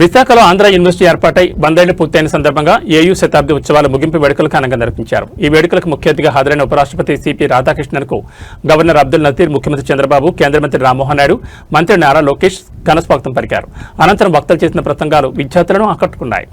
విశాఖలో ఆంధ్ర యూనివర్సిటీ ఏర్పాటై 100 ఏళ్లు పూర్తయిన సందర్భంగా ఏయూ శతాబ్ది ఉత్సవాల ముగింపు వేడుకలు ఘనంగా నిర్వహించారు. ఈ వేడుకలకు ముఖ్య అతిథిగా హాజరైన ఉపరాష్ట్రపతి సిపి రాధాకృష్ణన్కు గవర్నర్ అబ్దుల్ నజీర్, ముఖ్యమంత్రి చంద్రబాబు, కేంద్ర మంత్రి రామ్మోహన్ నాయుడు, మంత్రి నారా లోకేష్ ఘనస్వాగతం పలికారు. అనంతరం వక్తలు చేసిన ప్రసంగాలు విద్యార్థులను ఆకట్టుకున్నాయి.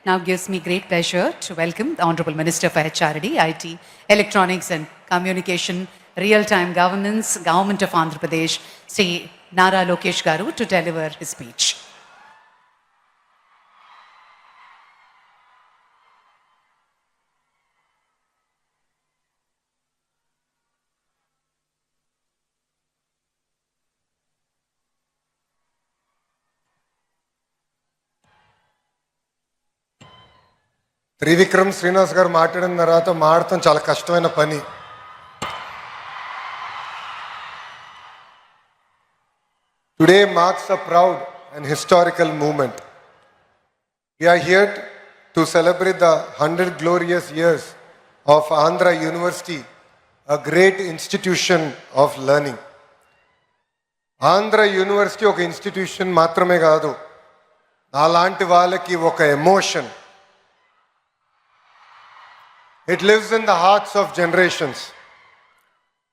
Now gives me great pleasure to welcome the Honorable Minister for HRD, IT, Electronics and Communication, Real-Time Governance, Government of Andhra Pradesh, Sri Nara Lokesh Garu, to deliver his speech. Trivikram Srinivas గారు మాట్లాడిన తర్వాత మాడటం చాలా కష్టమైన పని. Today marks a proud and historical moment. We are here to celebrate the 100 glorious years of Andhra University, a great institution of learning. Andhra University ఒక institution మాత్రమే కాదు, అలాంటి వాళ్ళకి ఒక emotion. It lives in the hearts of generations.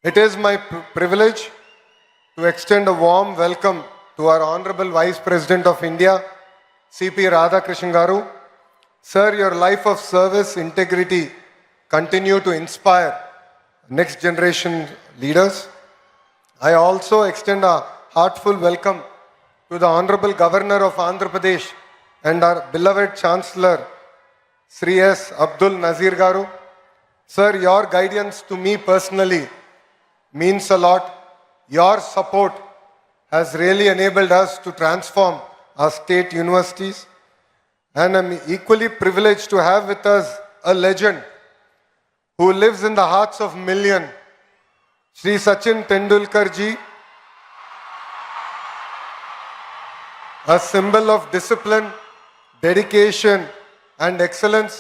It is my privilege to extend a warm welcome to our Honorable Vice President of India, CP Radhakrishnan Garu. Sir, your life of service, integrity continue to inspire next generation leaders. I also extend a heartfelt welcome to the Honorable Governor of Andhra Pradesh and our beloved Chancellor, Sri S. Abdul Nazir Garu. Sir, your guidance to me personally means a lot. Your support has really enabled us to transform our state universities. And I'm equally privileged to have with us a legend who lives in the hearts of millions, Sri Sachin Tendulkar ji, a symbol of discipline, dedication and excellence.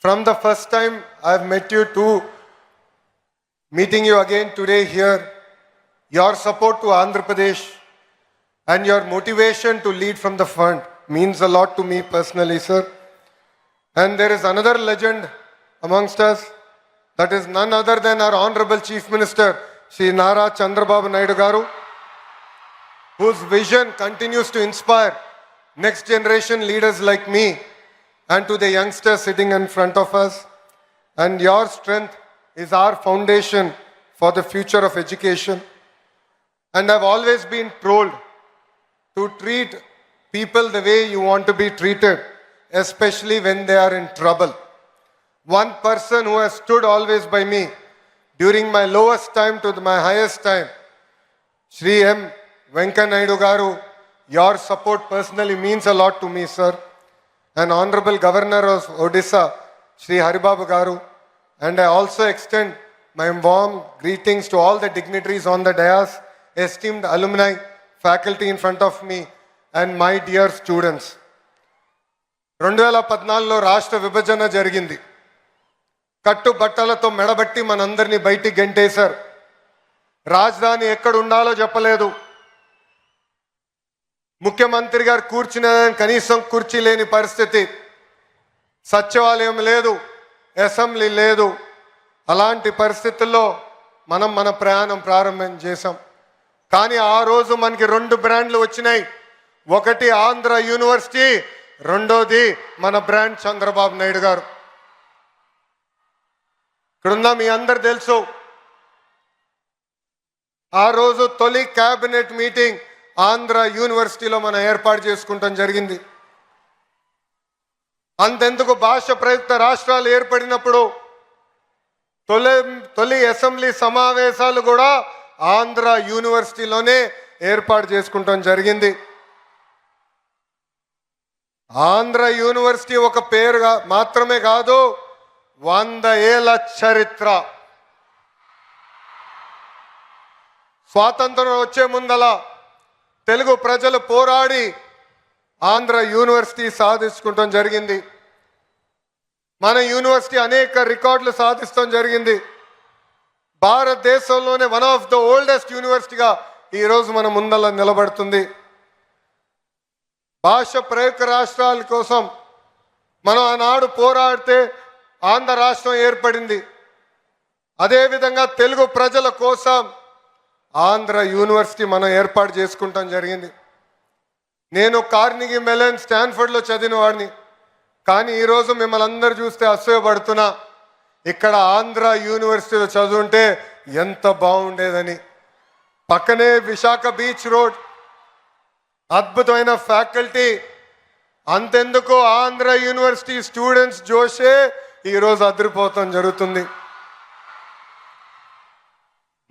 From the first time I've met you to meeting you again today here, your support to Andhra Pradesh and your motivation to lead from the front means a lot to me personally, sir. And there is another legend amongst us, that is none other than our Honorable Chief Minister, Sri Nara Chandrababu Naidu Garu, whose vision continues to inspire next generation leaders like me and to the youngsters sitting in front of us. And your strength is our foundation for the future of education. And I've always been told to treat people the way you want to be treated, especially when they are in trouble. One person who has stood always by me during my lowest time to my highest time, Shri M. Venkaiah Naidu Garu, your support personally means a lot to me, sir. And Honorable Governor of Odisha, Shri Haribabu Garu, and I also extend my warm greetings to all the dignitaries on the dais, esteemed alumni, faculty in front of me, and my dear students. 2014లో రాష్ట్ర విభజన జరిగింది. కట్టుబట్టలతో మెడబట్టి మనందరినీ బయటికి గెంటేశారు. రాజధాని ఎక్కడ ఉండాలో చెప్పలేదు. ముఖ్యమంత్రి గారు కూర్చున్న కనీసం కుర్చీ లేని పరిస్థితి. సచివాలయం లేదు, అసెంబ్లీ లేదు. అలాంటి పరిస్థితుల్లో మనం మన ప్రయాణం ప్రారంభం చేశాం. కానీ ఆ రోజు మనకి 2 బ్రాండ్లు వచ్చినాయి. ఒకటి ఆంధ్ర యూనివర్సిటీ, రెండోది మన బ్రాండ్ చంద్రబాబు నాయుడు గారు. ఇక్కడున్న మీ అందరు తెలుసు, ఆ రోజు తొలి క్యాబినెట్ మీటింగ్ ఆంధ్ర యూనివర్సిటీలో మనం ఏర్పాటు చేసుకుంటాం జరిగింది. అంతెందుకు భాష ప్రయుక్త రాష్ట్రాలు ఏర్పడినప్పుడు తొలి అసెంబ్లీ సమావేశాలు కూడా ఆంధ్ర యూనివర్సిటీలోనే ఏర్పాటు చేసుకుంటాం జరిగింది. ఆంధ్ర యూనివర్సిటీ ఒక పేరు మాత్రమే కాదు, 100 ఏళ్ల చరిత్ర. స్వాతంత్రం వచ్చే ముందల తెలుగు ప్రజలు పోరాడి ఆంధ్ర యూనివర్సిటీ సాధించుకుంటాం జరిగింది. మన యూనివర్సిటీ అనేక రికార్డులు సాధిస్తాం జరిగింది. భారతదేశంలోనే వన్ ఆఫ్ ద ఓల్డెస్ట్ యూనివర్సిటీగా ఈరోజు మన ముందల నిలబడుతుంది. భాష ప్రయుక్త రాష్ట్రాల కోసం మనం ఆనాడు పోరాడితే ఆంధ్ర రాష్ట్రం ఏర్పడింది. అదేవిధంగా తెలుగు ప్రజల కోసం ఆంధ్ర యూనివర్సిటీ మనం ఏర్పాటు చేసుకుంటాం జరిగింది. నేను కార్నిగీ మెలన్ స్టాన్ఫర్డ్లో చదివిన వాడిని. కానీ ఈరోజు మిమ్మల్ని అందరూ చూస్తే అసూయపడుతున్నా, ఇక్కడ ఆంధ్ర యూనివర్సిటీలో చదువుంటే ఎంత బాగుండేదని. పక్కనే విశాఖ బీచ్ రోడ్, అద్భుతమైన ఫ్యాకల్టీ. అంతెందుకు ఆంధ్ర యూనివర్సిటీ స్టూడెంట్స్ జోషే ఈరోజు అదిరిపోతాం జరుగుతుంది.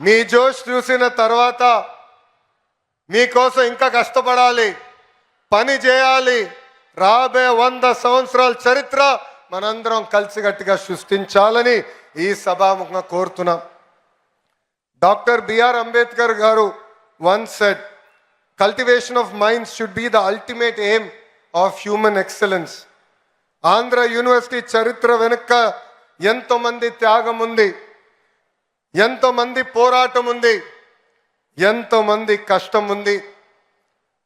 మీ జోష్ చూసిన తర్వాత మీకోసం ఇంకా కష్టపడాలి, పని చేయాలి. రాబోయే 100 సంవత్సరాల చరిత్ర మనందరం కలిసికట్టుగా సృష్టించాలని ఈ సభాముఖంగా కోరుతున్నాం. డాక్టర్ బిఆర్ అంబేద్కర్ గారు once said, cultivation of minds should be the ultimate aim of human excellence. Andhra university చరిత్ర వెనుక ఎంతో మంది త్యాగం ఉంది, ఎంతో మంది పోరాటం ఉంది, ఎంతో మంది కష్టం ఉంది.